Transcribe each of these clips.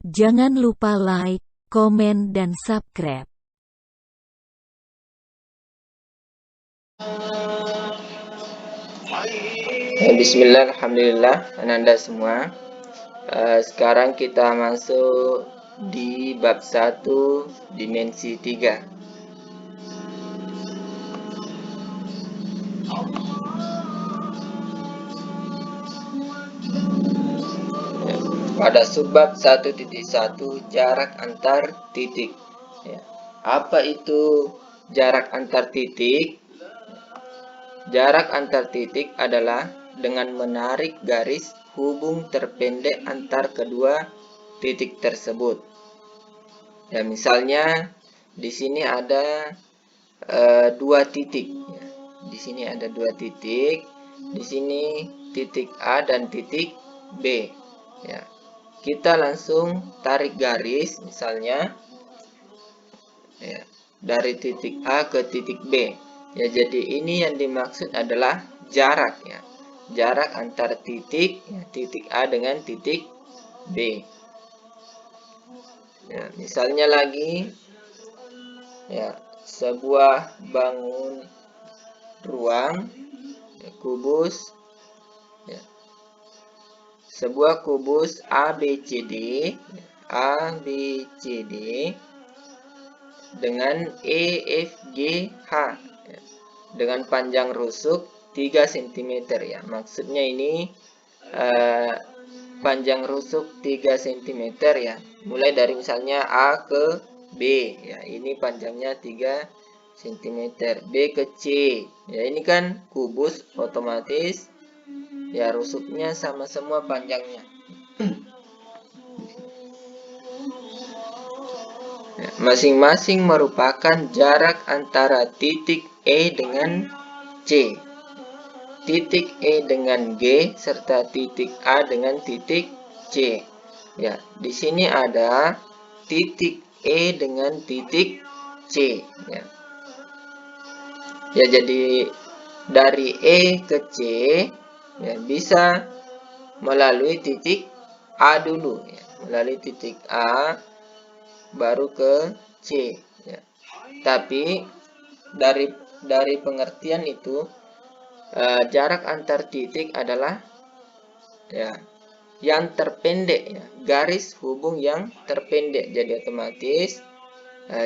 Jangan lupa like, komen dan subscribe. Bismillah, alhamdulillah, ananda semua. Sekarang kita masuk di bab 1 dimensi 3. Pada subbab 1.1 jarak antar titik. Apa itu jarak antar titik? Jarak antar titik adalah dengan menarik garis hubung terpendek antar kedua titik tersebut. Ya, misalnya di sini ada dua titik. Di sini ada dua titik. Di sini titik A dan titik B. Ya, kita langsung tarik garis, misalnya ya, dari titik A ke titik B. Ya, jadi ini yang dimaksud adalah jarak, ya. Jarak antar titik, ya, titik A dengan titik B. Ya, misalnya lagi, ya, sebuah bangun ruang, ya, kubus, ya, sebuah kubus ABCD, dengan EFGH, ya, dengan panjang rusuk 3 cm, ya. Maksudnya ini panjang rusuk 3 cm, ya. Mulai dari misalnya A ke B, ya. Ini panjangnya 3 cm. B ke C, ya, ini kan kubus, otomatis ya rusuknya sama semua panjangnya. Masing-masing merupakan jarak antara titik E dengan C, titik E dengan G, serta titik A dengan titik C. Ya, di sini ada titik E dengan titik C. Ya, jadi dari E ke C, ya, bisa melalui titik A dulu, ya. Melalui titik A baru ke C, ya. Tapi dari pengertian itu, jarak antar titik adalah, ya, yang terpendek, ya, garis hubung yang terpendek. Jadi otomatis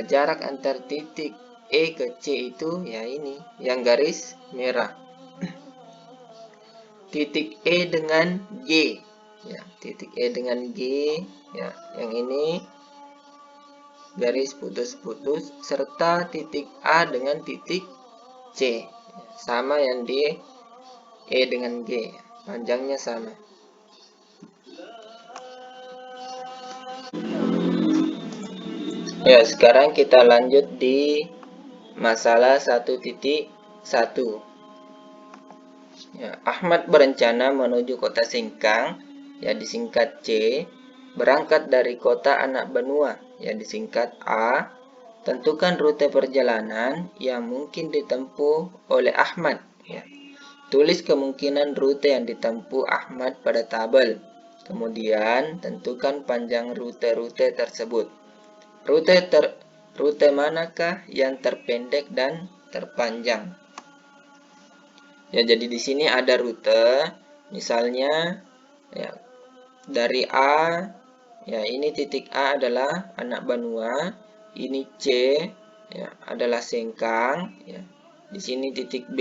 jarak antar titik E ke C itu, ya, ini yang garis merah. Titik E dengan G, ya, titik E dengan G, ya, yang ini garis putus-putus, serta titik A dengan titik C, sama yang di E dengan G, panjangnya sama. Ya, sekarang kita lanjut di masalah 1.1. Ya, Ahmad berencana menuju kota Sengkang, ya, disingkat C, berangkat dari kota anak benua, ya, disingkat A. Tentukan rute perjalanan yang mungkin ditempuh oleh Ahmad, ya. Tulis kemungkinan rute yang ditempuh Ahmad pada tabel. Kemudian tentukan panjang rute-rute tersebut. Rute manakah yang terpendek dan terpanjang? Ya, jadi di sini ada rute, misalnya, ya, dari A, ya, ini titik A adalah anak benua, ini C, ya, adalah Sengkang, ya. Di sini titik B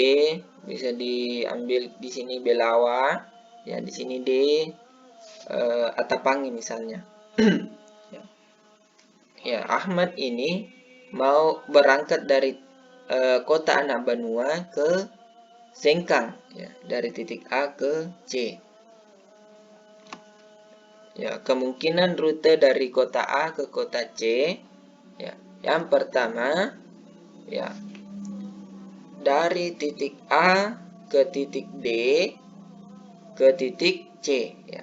bisa diambil di sini Belawa, ya, di sini D Atapangi misalnya. Ya, Ahmad ini mau berangkat dari kota anak benua ke Sengkang, ya, dari titik A ke C. Ya, kemungkinan rute dari kota A ke kota C, ya, yang pertama, ya, dari titik A ke titik D ke titik C, ya.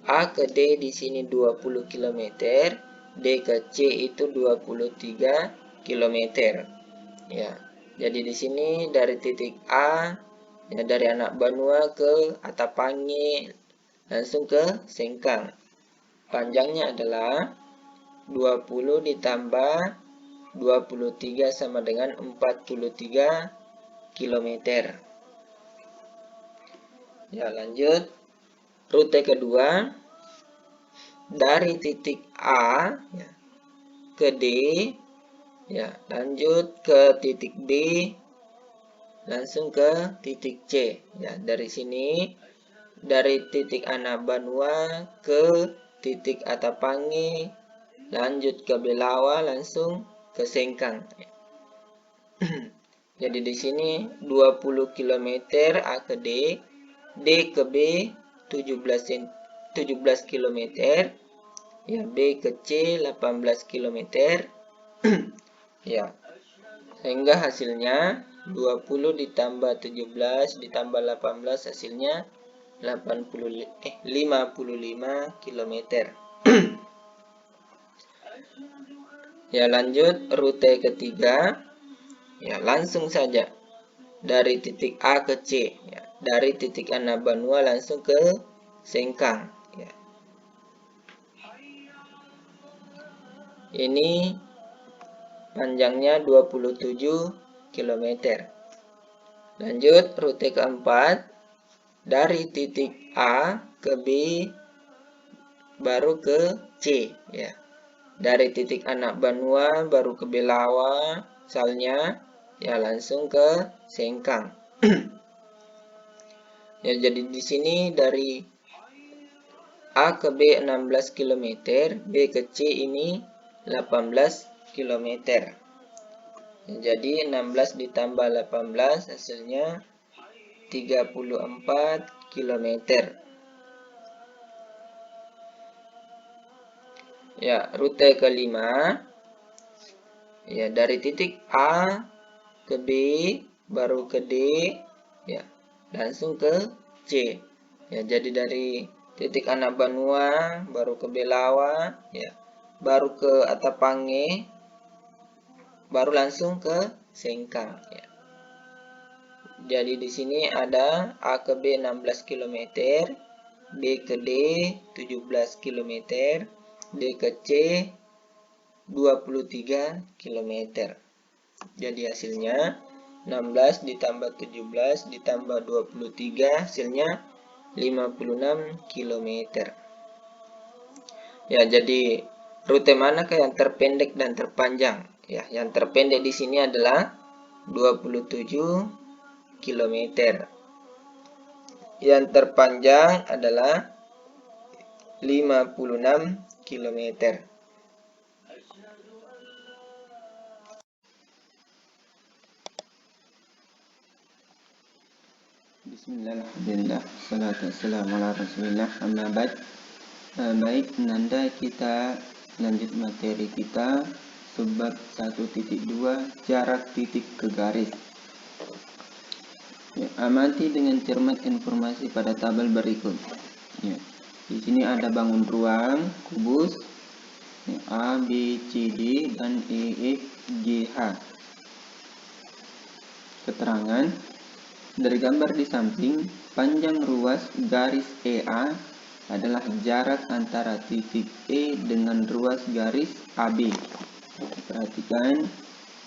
A ke D di sini 20 km, D ke C itu 23 km. Ya. Jadi di sini dari titik A, ya, dari anak benua ke Atapangi langsung ke Sengkang. panjangnya adalah 20 ditambah 23 sama dengan 43 km. Ya, lanjut. Rute kedua, dari titik A ya, ke D, ya, lanjut ke titik B, langsung ke titik C. Ya, dari sini, dari titik Anabanua ke titik Atapangi, lanjut ke Belawa, langsung ke Sengkang. Jadi di sini 20 km A ke D, D ke B 17 km, ya, B ke C 18 km. Ya, sehingga hasilnya 20 ditambah 17 ditambah 18 hasilnya 55 km. Ya, lanjut rute ketiga. Ya, langsung saja dari titik A ke C, ya, dari titik Anabanua langsung ke Sengkang. Ya. Ini panjangnya 27 km. Lanjut rute keempat, dari titik A ke B baru ke C, ya. Dari titik Anabanua baru ke Belawa, misalnya, ya, langsung ke Sengkang. Ya, jadi di sini dari A ke B 16 km, B ke C ini 18 km. Ya, jadi 16 ditambah 18 hasilnya 34 km. Ya, rute kelima. Ya, dari titik A ke B baru ke D, ya, langsung ke C. Ya, jadi dari titik Anabanua baru ke Belawa, ya, baru ke Atapange, baru langsung ke Sengkang, ya. Jadi di sini ada A ke B 16 km, B ke D 17 km, D ke C 23 km. Jadi hasilnya 16 ditambah 17 ditambah 23 hasilnya 56 km. Ya, jadi rute manakah yang terpendek dan terpanjang? Ya, yang terpendek di sini adalah 27 km. Yang terpanjang adalah 56 km. Bismillahirrahmanirrahim. Salatu wassalamu ala rasulillah. Amma ba'd. Baik, Nanda, kita lanjut materi kita subbab 1.2 jarak titik ke garis. Ya, amati dengan cermat informasi pada tabel berikut. Ya, di sini ada bangun ruang kubus, ya, A, B, C, D dan E, F, G, H. Keterangan dari gambar di samping, panjang ruas garis EA adalah jarak antara titik E dengan ruas garis AB. Perhatikan,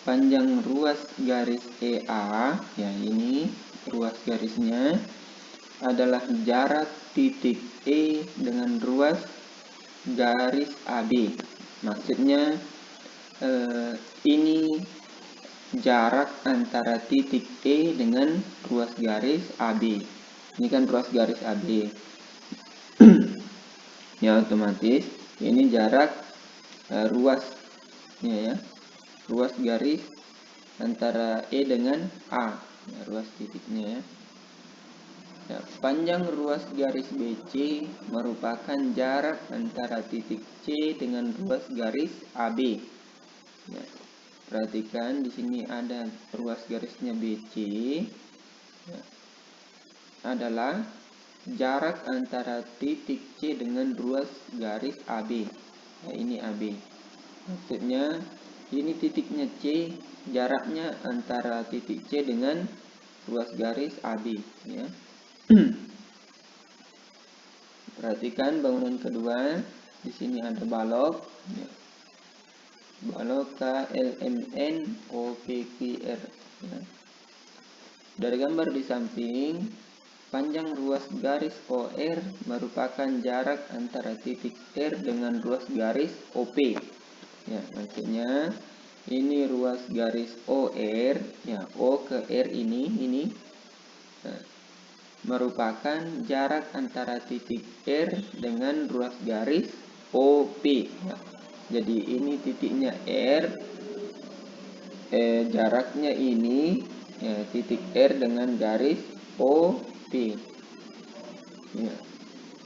panjang ruas garis EA, ya, ini ruas garisnya, adalah jarak titik E dengan ruas garis AB. Maksudnya ini jarak antara titik E dengan ruas garis AB. Ini kan ruas garis AB. Ya, otomatis ini jarak ruasnya, ya. Ruas garis antara E dengan A, ya, ruas titiknya, ya. Ya, panjang ruas garis BC merupakan jarak antara titik C dengan ruas garis AB. Ya. Perhatikan di sini ada ruas garisnya BC, ya, adalah jarak antara titik C dengan ruas garis AB. Ya, ini AB. Maksudnya ini titiknya C, jaraknya antara titik C dengan ruas garis AB, ya. Perhatikan bangunan kedua. Di sini ada balok, ya. Balok KLMNOPQR, ya. Dari gambar di samping, panjang ruas garis OR merupakan jarak antara titik R dengan ruas garis OP. Ya, maksudnya ini ruas garis OR, ya, O ke R ini nah, merupakan jarak antara titik R dengan ruas garis OP. Ya. Jadi ini titiknya R, jaraknya ini, ya, titik R dengan garis OP. Ya.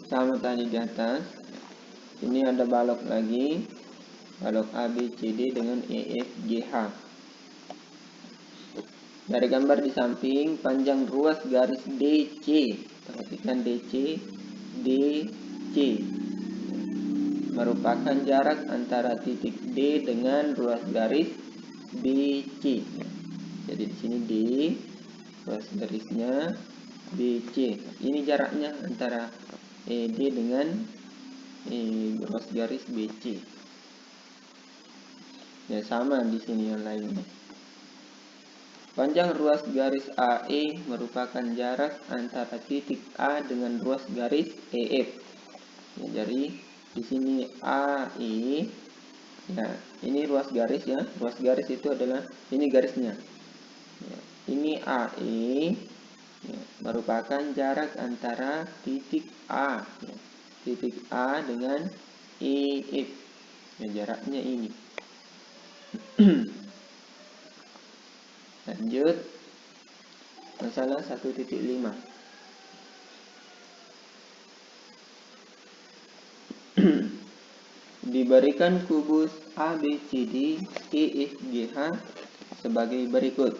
Sama tadi di atas. Ini ada balok lagi, balok ABCD dengan EFGH. Dari gambar di samping, panjang ruas garis DC, perhatikan DC merupakan jarak antara titik D dengan ruas garis BC. Jadi di sini D, ruas garisnya BC. Ini jaraknya antara D dengan ruas garis BC. Ya, sama di sini yang lainnya. Panjang ruas garis AE merupakan jarak antara titik A dengan ruas garis EF. Ya, jadi di sini AE, ya, ini ruas garis, ya. Ruas garis itu adalah ini garisnya. Ya, ini AE, ya, merupakan jarak antara titik A, ya, titik A dengan EF. Ya, jaraknya ini. Lanjut, masalah 1.5. Diberikan kubus ABCD EFGH sebagai berikut.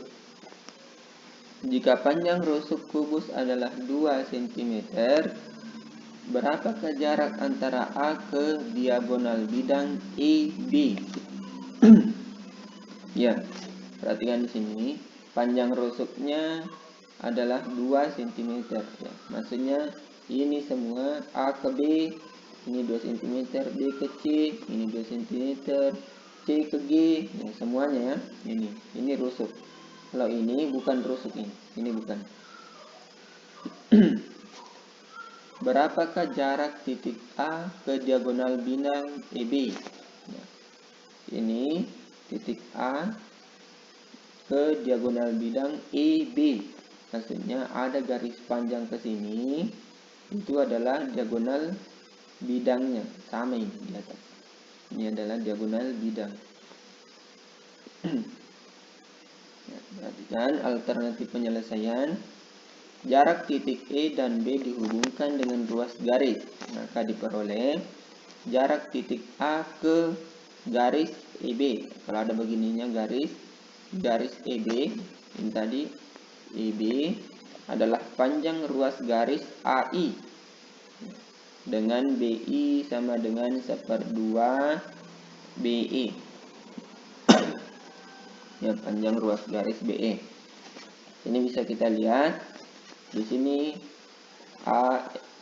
Jika panjang rusuk kubus adalah 2 cm, berapakah jarak antara A ke diagonal bidang EB? Ya, perhatikan di sini, panjang rusuknya adalah 2 cm, ya. Maksudnya ini semua A ke B, ini 2 cm, B ke C, ini 2 cm, C ke G, ya, semuanya, ya. Ini rusuk. Kalau ini bukan rusuk, ini bukan. Berapakah jarak titik A ke diagonal bidang EB? Ya. Ini titik A ke diagonal bidang EB. Maksudnya ada garis panjang ke sini, itu adalah diagonal bidangnya. Sama ini di atas. Ini adalah diagonal bidang. Ya, perhatikan alternatif penyelesaian. Jarak titik E dan B dihubungkan dengan ruas garis, maka diperoleh jarak titik A ke garis EB. Kalau ada begininya garis EB, ini tadi EB adalah panjang ruas garis AI dengan BI sama dengan 1/2 BE. Ya, panjang ruas garis BE. Ini bisa kita lihat di sini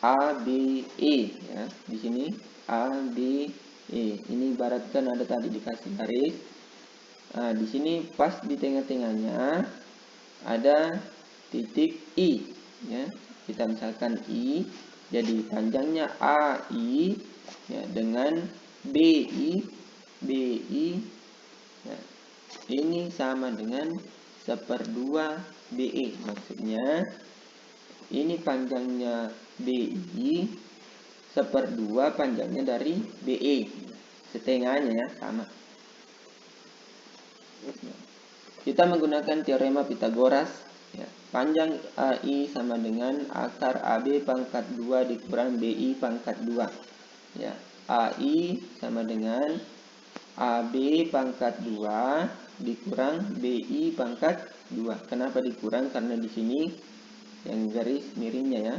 ABE, ya. Di sini ABE. Ini ibaratkan ada tadi dikasih garis. Nah, di sini pas di tengah-tengahnya ada titik I, ya. Kita misalkan I, jadi panjangnya AI, ya, dengan BI, ya, ini sama dengan 1/2 BE. Maksudnya ini panjangnya BI 1/2 panjangnya dari BE, setengahnya, ya, sama. Kita menggunakan teorema Pitagoras, ya. Panjang AI sama dengan akar AB pangkat 2 dikurang BI pangkat 2. Ya, AI sama dengan AB pangkat 2 dikurang BI pangkat 2. Kenapa dikurang? Karena di sini yang garis miringnya, ya,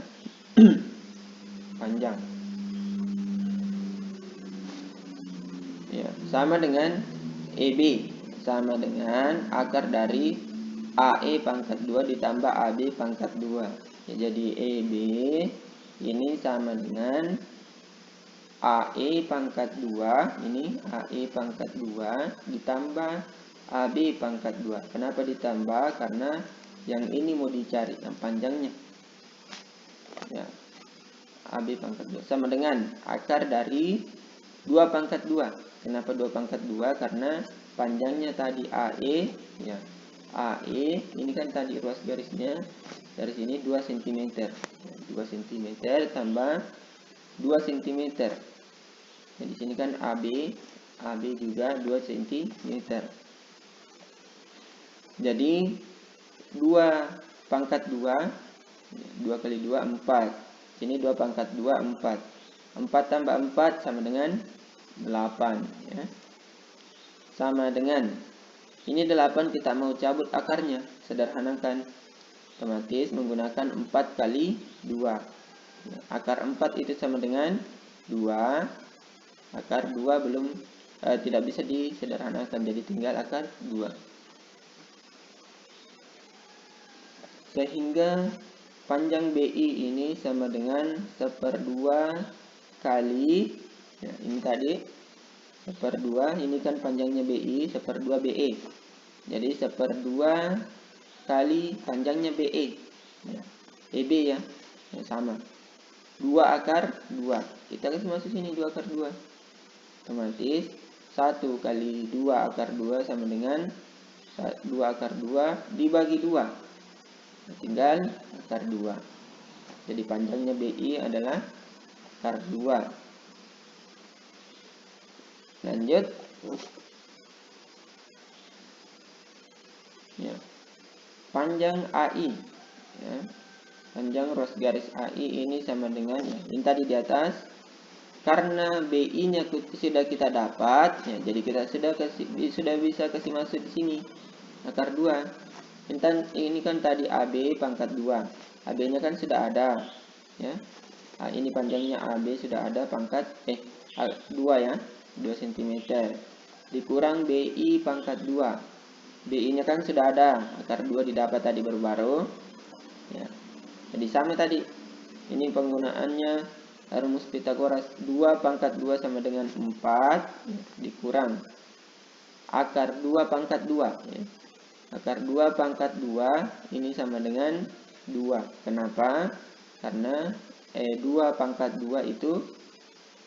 panjang. Ya, sama dengan EB sama dengan akar dari AE pangkat 2 ditambah AB pangkat 2. Ya, jadi EB ini sama dengan AE pangkat 2, ini AE pangkat 2 ditambah AB pangkat 2. Kenapa ditambah? Karena yang ini mau dicari, yang panjangnya. Ya, AB pangkat 2 sama dengan akar dari 2 pangkat 2. Kenapa 2 pangkat 2? Karena panjangnya tadi AE, ya. AE ini kan tadi ruas garisnya dari sini 2 cm. 2 cm tambah 2 cm. Nah, di sini kan AB juga 2 cm. Jadi 2 pangkat 2, 2 kali 2 4. Sini 2 pangkat 2 4. 4 tambah 4 sama dengan 8, ya. Sama dengan ini 8 kita mau cabut akarnya, sederhanakan. Otomatis menggunakan 4 kali 2. Akar 4 itu sama dengan 2. Akar 2 belum tidak bisa disederhanakan, jadi tinggal akar 2. Sehingga panjang BI ini sama dengan 1/2 kali, ya, ini tadi 1/2, ini kan panjangnya BI, 1/2 BE. Jadi 1/2 kali panjangnya BE, ya, EB ya, sama. 2 akar 2. Kita kasih masuk sini 2 akar 2. Otomatis 1 kali 2 akar 2 sama dengan 2 akar 2 dibagi 2. Tinggal akar 2. Jadi panjangnya BI adalah akar 2. Lanjut. Ya. Panjang AI, ya. Panjang ruas garis AI ini sama dengan, ya, ini tadi di atas. Karena BI-nya sudah kita dapat, ya, jadi kita sudah bisa kasih masuk di sini akar 2. Ini kan tadi AB pangkat 2. AB-nya kan sudah ada, ya. Nah, ini panjangnya AB sudah ada pangkat 2, ya, 2 cm. Dikurang BI pangkat 2. BI-nya kan sudah ada, akar 2 didapat tadi baru-baru, ya. Jadi sama tadi. Ini penggunaannya rumus Pitagoras. 2 pangkat 2 sama dengan 4, ya, dikurang akar 2 pangkat 2, ya. Akar 2 pangkat 2 ini sama dengan 2. Kenapa? Karena 2 pangkat 2 itu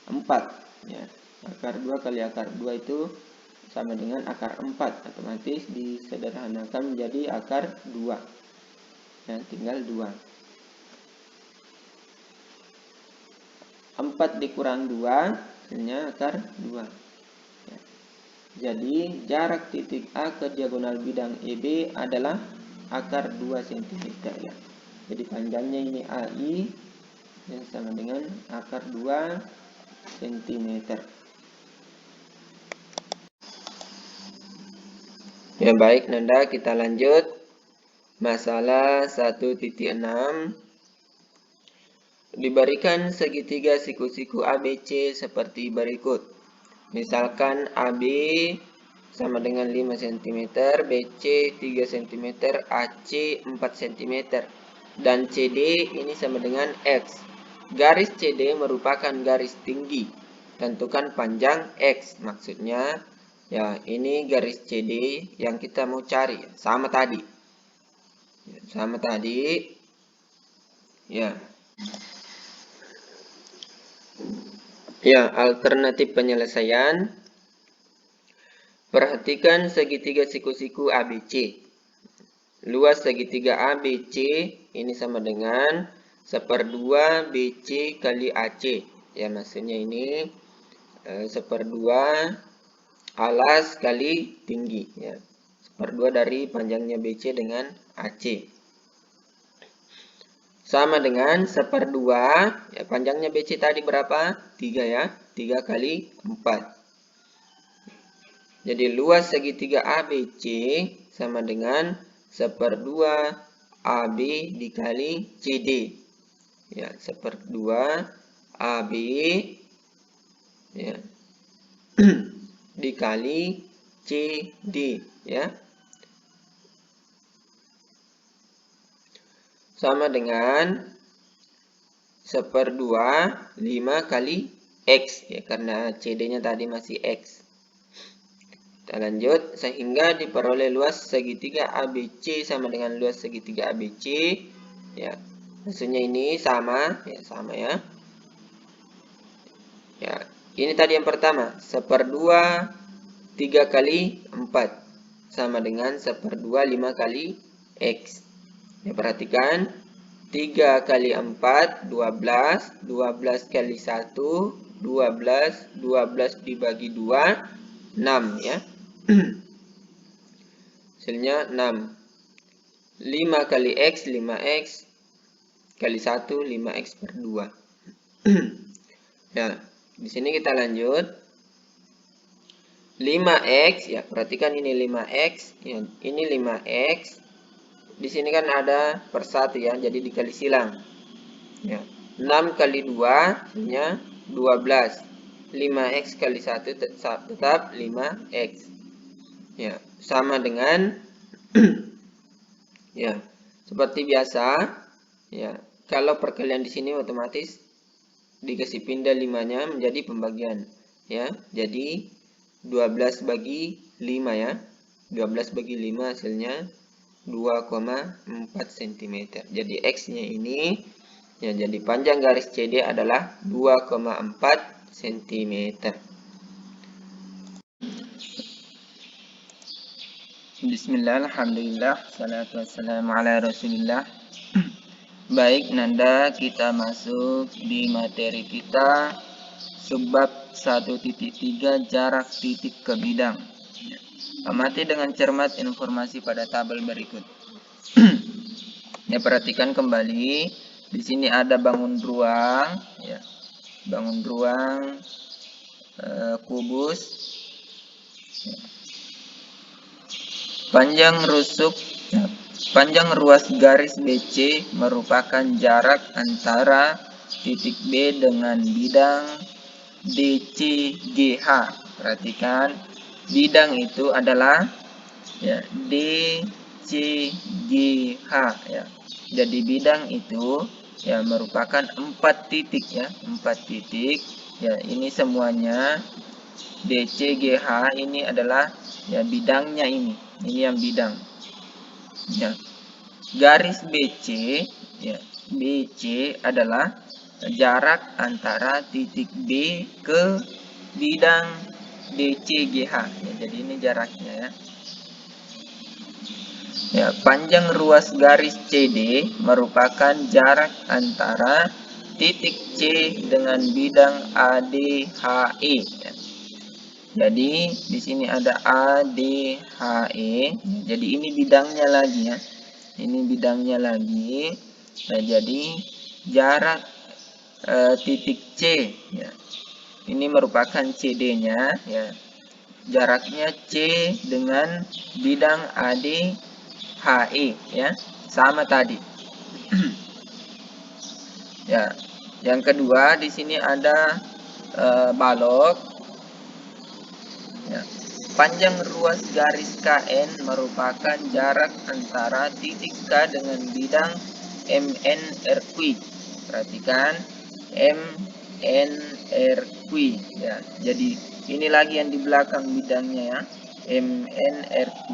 4, ya. Akar 2 kali akar 2 itu sama dengan akar 4. Otomatis disederhanakan menjadi akar 2. Ya, tinggal 2. 4 dikurang 2 hasilnya akar 2. Ya. Jadi jarak titik A ke diagonal bidang EB adalah akar 2 cm, ya. Jadi panjangnya ini AI yang sama dengan akar 2 cm. Ya baik Nanda, kita lanjut. Masalah 1.6. Diberikan segitiga siku-siku ABC seperti berikut. Misalkan AB sama dengan 5 cm, BC 3 cm, AC 4 cm, dan CD ini sama dengan X. Garis CD merupakan garis tinggi. Tentukan panjang X. Maksudnya, ya, ini garis CD yang kita mau cari. Sama tadi. Sama tadi. Ya. Ya, alternatif penyelesaian. Perhatikan segitiga siku-siku ABC. Luas segitiga ABC ini sama dengan 1/2 BC kali AC. Ya, maksudnya ini 1/2 alas kali tinggi. Ya, 1/2 dari panjangnya BC dengan AC. Sama dengan 1/2, ya, panjangnya BC tadi berapa? 3, ya. 3 kali 4. Jadi luas segitiga ABC sama dengan 1/2 AB dikali CD. Ya, 1/2 AB, ya, dikali CD, ya. Sama dengan 1/2 5 kali X ya, karena CD-nya tadi masih X. Kita lanjut, sehingga diperoleh luas segitiga ABC sama dengan luas segitiga ABC. Ya, maksudnya ini sama ya. Ya, ini tadi yang pertama, 1/2 3 kali 4 sama dengan 1/2 5 kali X. Ya, perhatikan, 3 kali 4 12, 12 kali 1 12, 12 dibagi 2 6 ya. Hasilnya 6. 5 kali X 5X kali 1 5X per 2. Ya, di sini kita lanjut. 5X ya, perhatikan ini 5X ya, ini 5X. Di sini kan ada per 1 ya, jadi dikali silang. Ya. 6 kali 2 nya 12. 5X kali 1 tetap 5X. Ya, sama dengan ya, seperti biasa ya. Kalau perkalian di sini otomatis dikasih pindah 5-nya menjadi pembagian ya. Jadi 12 bagi 5 ya. 12 bagi 5 hasilnya 2,4 cm. Jadi X-nya ini ya, jadi panjang garis CD adalah 2,4 cm. Bismillah, alhamdulillah, salatu wassalamu ala rasulillah. Baik Nanda, kita masuk di materi kita subbab 1.3 jarak titik ke bidang. Amati dengan cermat informasi pada tabel berikut. Ya, perhatikan kembali, di sini ada bangun ruang ya. Bangun ruang kubus. Panjang ruas garis BC merupakan jarak antara titik B dengan bidang DCGH. Perhatikan, bidang itu adalah ya, DCGH ya. Jadi bidang itu ya merupakan 4 titik ya, 4 titik. Ya, ini semuanya DCGH ini adalah ya bidangnya ini yang bidang. Ya. Garis BC ya, BC adalah jarak antara titik B ke bidang DCGH. Ya, jadi ini jaraknya ya. Ya, panjang ruas garis CD merupakan jarak antara titik C dengan bidang ADHE. Ya. Jadi di sini ada ADHE. Jadi ini bidangnya lagi ya. Ini bidangnya lagi. Nah, jadi jarak titik C ya. Ini merupakan CD-nya ya. Jaraknya C dengan bidang ADHE ya. Sama tadi. Ya. Yang kedua di sini ada balok. Ya. Panjang ruas garis KN merupakan jarak antara titik K dengan bidang MNRQ. Perhatikan, MNRQ ya. Jadi ini lagi yang di belakang bidangnya ya. MNRQ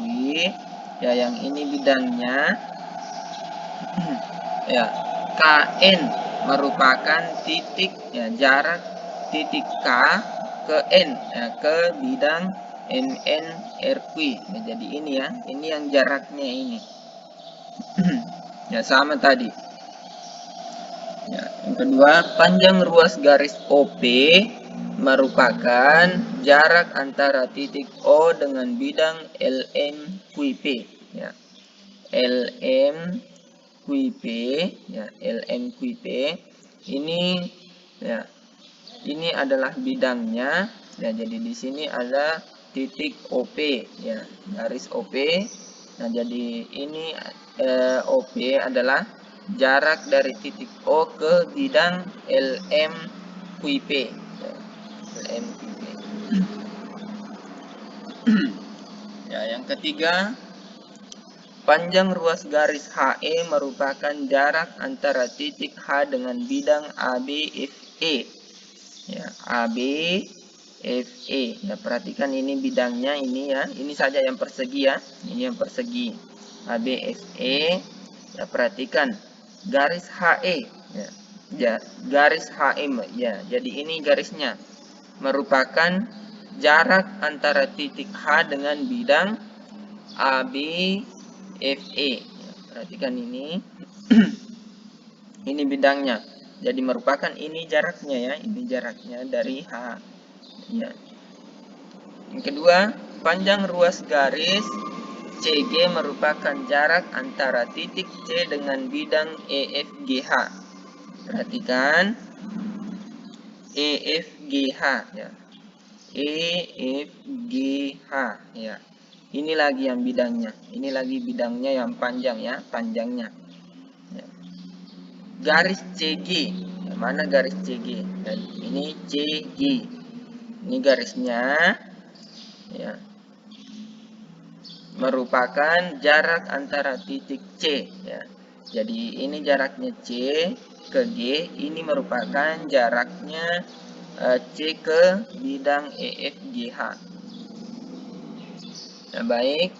ya, yang ini bidangnya. Ya, KN merupakan titik ya, jarak titik K ke N ya, ke bidang MNRQ. Ya, jadi ini ya, ini yang jaraknya ini. Ya, sama tadi. Ya, yang kedua, panjang ruas garis OP merupakan jarak antara titik O dengan bidang LMQP ya. LMQP ya, LMQP ini ya, ini adalah bidangnya ya. Jadi di sini ada titik OP ya, garis OP. Nah, jadi ini OP adalah jarak dari titik O ke bidang LMQP ya, LMQP. Ya, yang ketiga, panjang ruas garis HE merupakan jarak antara titik H dengan bidang ABFE. Ya, AB FE. Ya, perhatikan ini bidangnya ini ya. Ini saja yang persegi ya. Ini yang persegi. AB FE. Ya, perhatikan garis HE. Ya, ya garis HM ya. Jadi ini garisnya merupakan jarak antara titik H dengan bidang AB FE. Ya, perhatikan ini. Ini bidangnya. Jadi merupakan ini jaraknya ya. Ini jaraknya dari H. Ya. Yang kedua, panjang ruas garis CG merupakan jarak antara titik C dengan bidang EFGH. Perhatikan EFGH ya. EFGH ya. Ini lagi yang bidangnya. Ini lagi bidangnya yang panjang ya, panjangnya. Ya. Garis CG. Ya, mana garis CG? Dan ini CG. Ini garisnya ya. Merupakan jarak antara titik C ya. Jadi ini jaraknya C ke G, ini merupakan jaraknya C ke bidang EFGH. Nah, baik,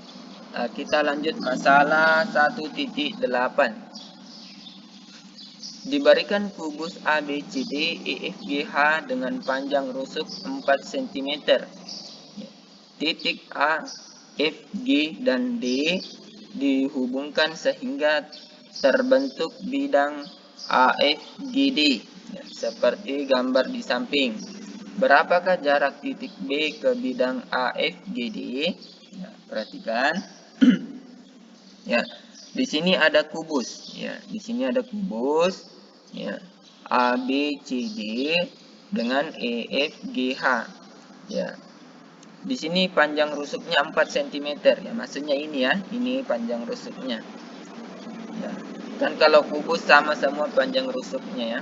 kita lanjut masalah 1.8. Diberikan kubus ABCD EFGH dengan panjang rusuk 4 cm. Titik A, F, G, dan D dihubungkan sehingga terbentuk bidang AFGD ya, seperti gambar di samping. Berapakah jarak titik B ke bidang AFGD? Ya, perhatikan. Ya, di sini ada kubus. Ya, di sini ada kubus. Ya, ABCD dengan EFGH. Ya. Di sini panjang rusuknya 4 cm ya, maksudnya ini ya, ini panjang rusuknya. Ya. Kan kalau kubus sama semua panjang rusuknya ya.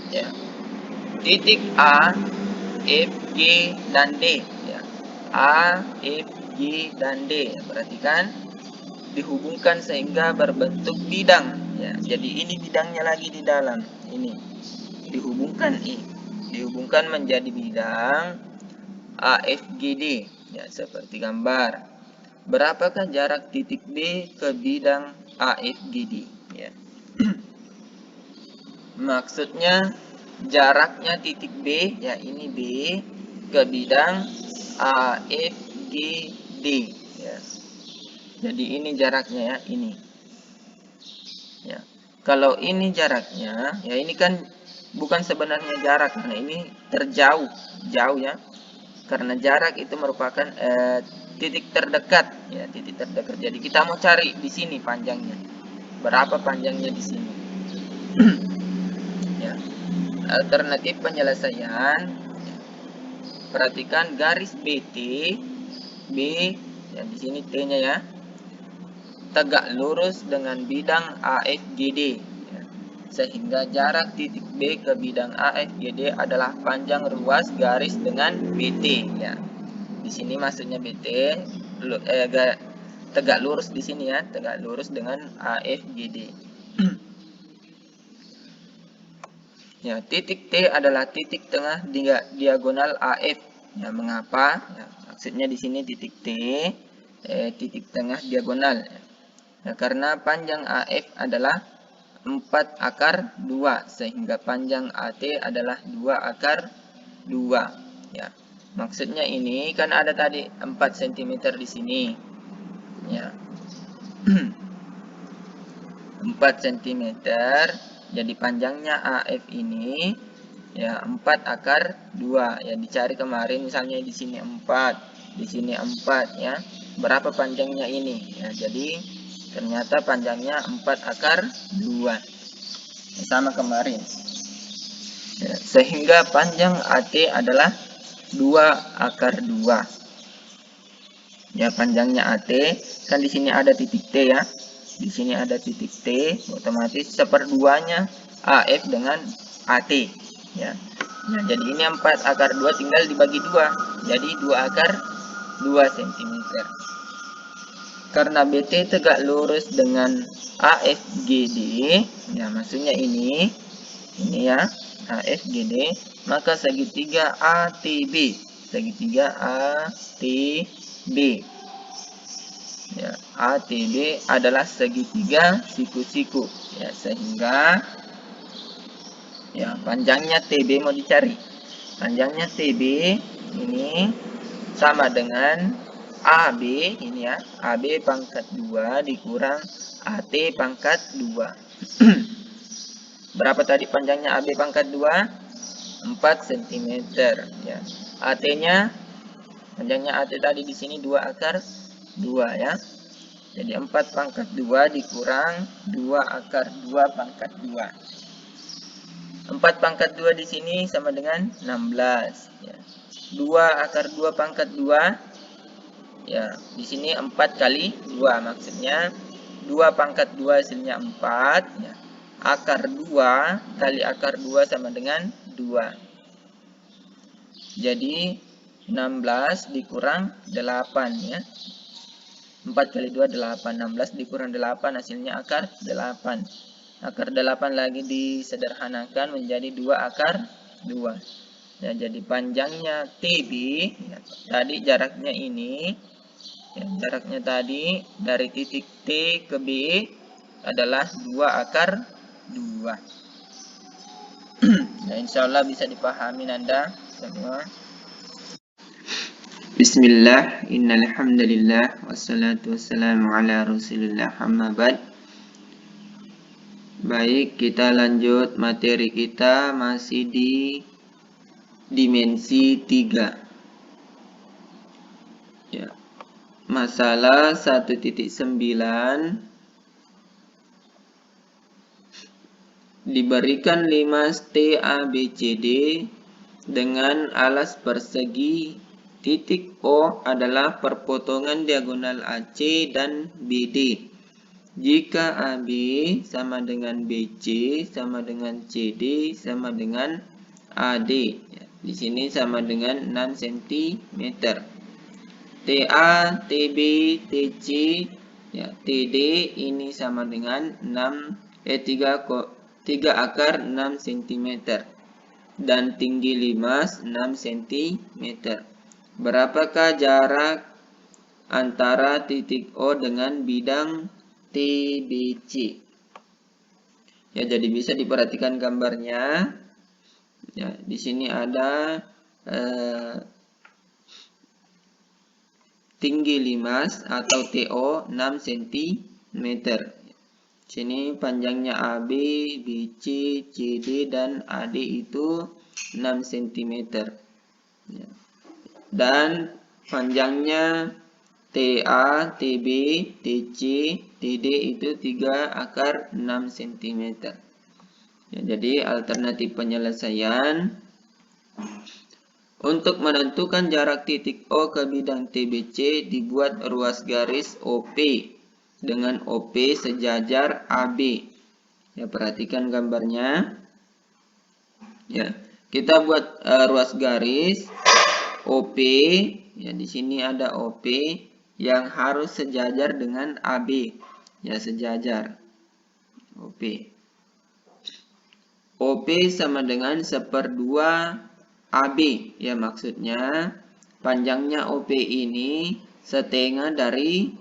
Ya. Titik A, F, G, dan D ya. A, F, G, dan D. Ya, perhatikan dihubungkan sehingga berbentuk bidang ya. Jadi ini bidangnya lagi di dalam. Ini dihubungkan dihubungkan menjadi bidang AFGD ya, seperti gambar. Berapakah jarak titik B ke bidang AFGD ya. Maksudnya jaraknya titik B ya, ini B ke bidang AFGD ya. Jadi ini jaraknya ya, ini. Ya. Kalau ini jaraknya ya, ini kan bukan sebenarnya jarak, nah ini terjauh, jauh ya. Karena jarak itu merupakan titik terdekat ya, titik terdekat. Jadi kita mau cari di sini panjangnya. Berapa panjangnya di sini? Ya. Alternatif penyelesaian. Ya. Perhatikan garis BT B ya, di sini T-nya ya. Tegak lurus dengan bidang AFGD. Sehingga jarak titik B ke bidang AFGD adalah panjang ruas garis dengan BT ya. Di sini maksudnya BT tegak lurus di sini ya, tegak lurus dengan AFGD. Ya, titik T adalah titik tengah diagonal AF. Ya, mengapa? Ya, maksudnya di sini titik T titik tengah diagonal. Ya, karena panjang AF adalah 4 akar 2 sehingga panjang AT adalah 2 akar 2 ya. Maksudnya ini kan ada tadi 4 cm di sini ya. 4 cm jadi panjangnya AF ini ya 4 akar 2 ya, dicari kemarin misalnya di sini 4, di sini 4 ya. Berapa panjangnya ini ya, jadi ternyata panjangnya 4 akar 2 sama kemarin ya, sehingga panjang AT adalah 2 akar 2 ya. Panjangnya AT kan di sini ada titik T ya, di sini ada titik T, otomatis seperduanya AF dengan AT ya. Nah, jadi ini 4 akar 2 tinggal dibagi 2 jadi 2 akar 2 cm. Karena BT tegak lurus dengan AFGD, ya maksudnya ini ya, AFGD, maka segitiga ATB. Segitiga ATB. Ya, ATB adalah segitiga siku-siku. Ya, sehingga ya panjangnya TB mau dicari. Panjangnya TB ini sama dengan AB ini ya. AB pangkat 2 dikurang AT pangkat 2. Berapa tadi panjangnya AB pangkat 2? 4 cm ya. AT-nya panjangnya AT tadi di sini 2 akar 2 ya. Jadi 4 pangkat 2 dikurang 2 akar 2 pangkat 2. 4 pangkat 2 di sini sama dengan 16 ya. 2 akar 2 pangkat 2 ya, di sini 4 kali 2, maksudnya 2 pangkat 2 hasilnya 4 ya. Akar 2 kali akar 2 sama dengan 2. Jadi 16 dikurang 8 ya. 4 kali 2 8, 16 dikurang 8 hasilnya akar 8. Akar 8 lagi disederhanakan menjadi 2 akar 2. Ya, jadi panjangnya TB ya, tadi jaraknya ini ya, jaraknya tadi dari titik T ke B adalah 2 akar 2. Nah, insya Allah bisa dipahami Anda semua. Bismillah, innalhamdulillah, wassalatu wassalamu ala rasulillah, amma ba'd. Baik, kita lanjut materi kita masih di dimensi 3. Ya. Masalah 1.9 diberikan 5 TABCD dengan alas persegi. Titik O adalah perpotongan diagonal AC dan BD. Jika AB sama dengan BC sama dengan CD sama dengan AD. Ya, di sini sama dengan 6 cm. TA, TB, TC, ya, TD ini sama dengan 3 akar 6 cm dan tinggi limas 6 cm. Berapakah jarak antara titik O dengan bidang TBC? Ya, jadi bisa diperhatikan gambarnya. Ya, di sini ada tinggi limas atau TO 6 cm. Sini panjangnya AB, BC, CD dan AD itu 6 cm. Ya. Dan panjangnya TA, TB, TC, TD itu 3 akar 6 cm. Ya, jadi alternatif penyelesaian untuk menentukan jarak titik O ke bidang TBC dibuat ruas garis OP dengan OP sejajar AB. Ya, perhatikan gambarnya. Ya, kita buat ruas garis OP. Ya, di sini ada OP yang harus sejajar dengan AB. Ya, sejajar. OP. OP sama dengan 1/2 AB. Ya, maksudnya panjangnya OP ini setengah dari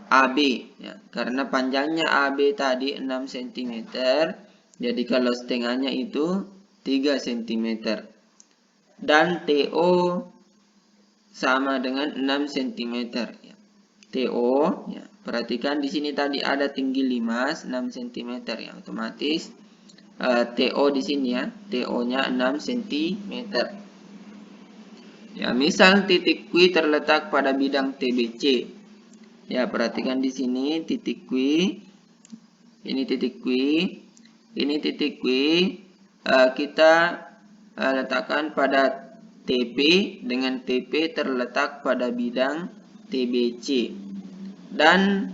AB. Ya, karena panjangnya AB tadi 6 cm. Jadi kalau setengahnya itu 3 cm. Dan TO sama dengan 6 cm. Ya. TO, ya, perhatikan di sini tadi ada tinggi limas 6 cm ya, otomatis TO di sini ya, TO-nya 6 cm. Ya, misal titik Q terletak pada bidang TBC. Ya, perhatikan di sini titik Q. Ini titik Q. Ini titik Q. Kita letakkan pada TP dengan TP terletak pada bidang TBC. Dan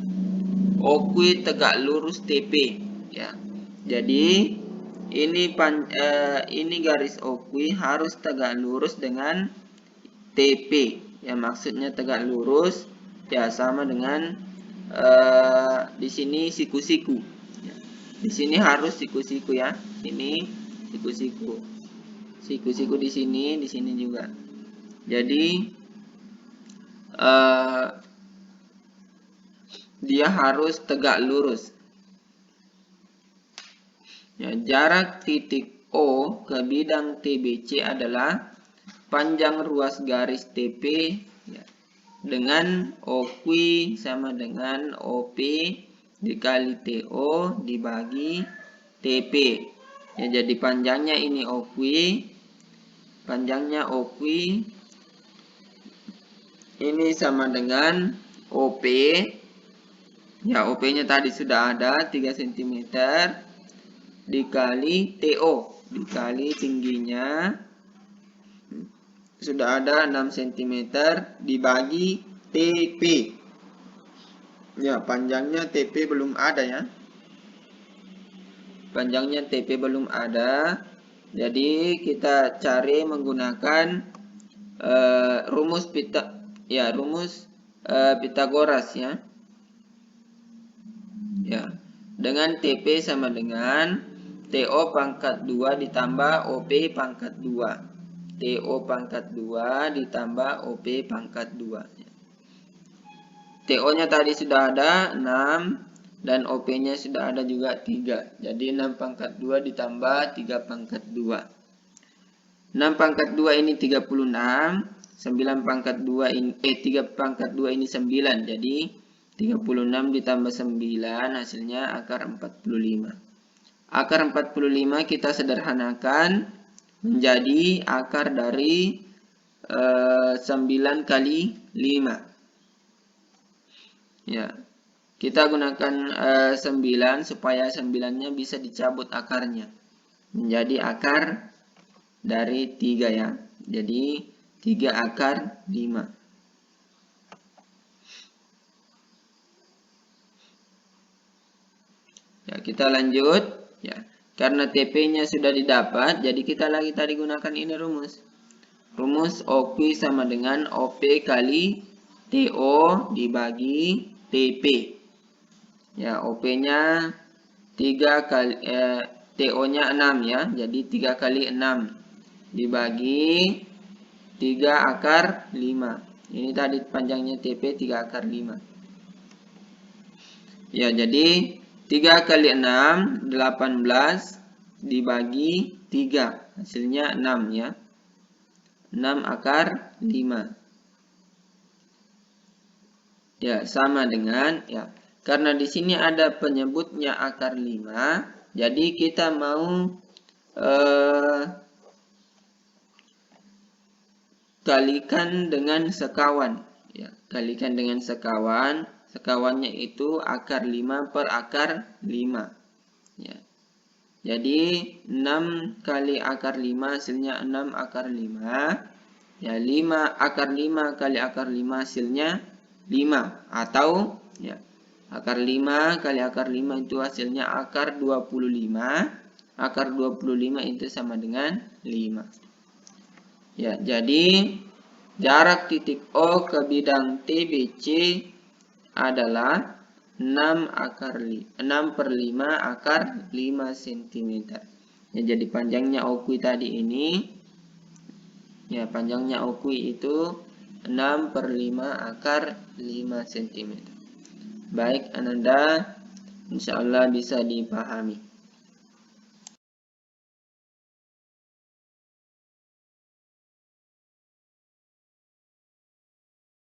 OQ tegak lurus TP. Ya. Jadi ini garis OQ harus tegak lurus dengan TP. Ya, maksudnya tegak lurus ya sama dengan di sini siku-siku. Ya. Di sini harus siku-siku ya. Ini siku-siku. siku-siku di sini juga. Jadi dia harus tegak lurus. Ya, jarak titik O ke bidang TBC adalah panjang ruas garis TP ya, dengan OQ sama dengan OP dikali TO dibagi TP. Ya, jadi panjangnya ini OQ, panjangnya OQ ini sama dengan OP. Ya, OP-nya tadi sudah ada 3 cm dikali TO, dikali tingginya sudah ada 6 cm dibagi TP. Ya, panjangnya TP belum ada ya. Panjangnya TP belum ada. Jadi kita cari menggunakan rumus Pitagoras ya. Ya, dengan TP sama dengan TO pangkat 2 ditambah OP pangkat 2. TO pangkat 2 ditambah OP pangkat 2. TO-nya tadi sudah ada 6 dan OP-nya sudah ada juga 3. Jadi 6 pangkat 2 ditambah 3 pangkat 2. 6 pangkat 2 ini 36. 9 pangkat 2 ini 3 pangkat 2 ini 9. Jadi 36 ditambah 9 hasilnya akar 45. Akar 45 kita sederhanakan menjadi akar dari 9 kali 5. Ya, kita gunakan 9 supaya 9-nya bisa dicabut akarnya. Menjadi akar dari 3 ya. Jadi 3 akar 5. Ya, kita lanjut ya. Karena TP-nya sudah didapat, jadi kita lagi tadi gunakan ini rumus. Rumus OQ sama dengan OP kali TO dibagi TP. Ya, OP-nya 3 kali TO-nya 6 ya. Jadi 3 kali 6 dibagi 3 akar 5. Ini tadi panjangnya TP 3 akar 5. Ya, jadi 3 kali 6, 18 dibagi 3. Hasilnya 6 ya. 6 akar 5. Ya, sama dengan ya. Karena di sini ada penyebutnya akar 5, jadi kita mau kalikan dengan sekawan. Ya, kalikan dengan sekawan. Sekawannya itu akar 5 per akar 5. Ya. Jadi 6 kali akar 5 hasilnya 6 akar 5. Ya, 5 akar 5 kali akar 5 hasilnya 5. Atau ya, akar 5 kali akar 5 itu hasilnya akar 25. Akar 25 itu sama dengan 5. Ya, jadi jarak titik O ke bidang TBC adalah 6 per 5 akar 5 cm. Ya, jadi panjangnya OQ tadi ini, ya panjangnya OQ itu 6 per 5 akar 5 cm. Baik Ananda, insya Allah bisa dipahami.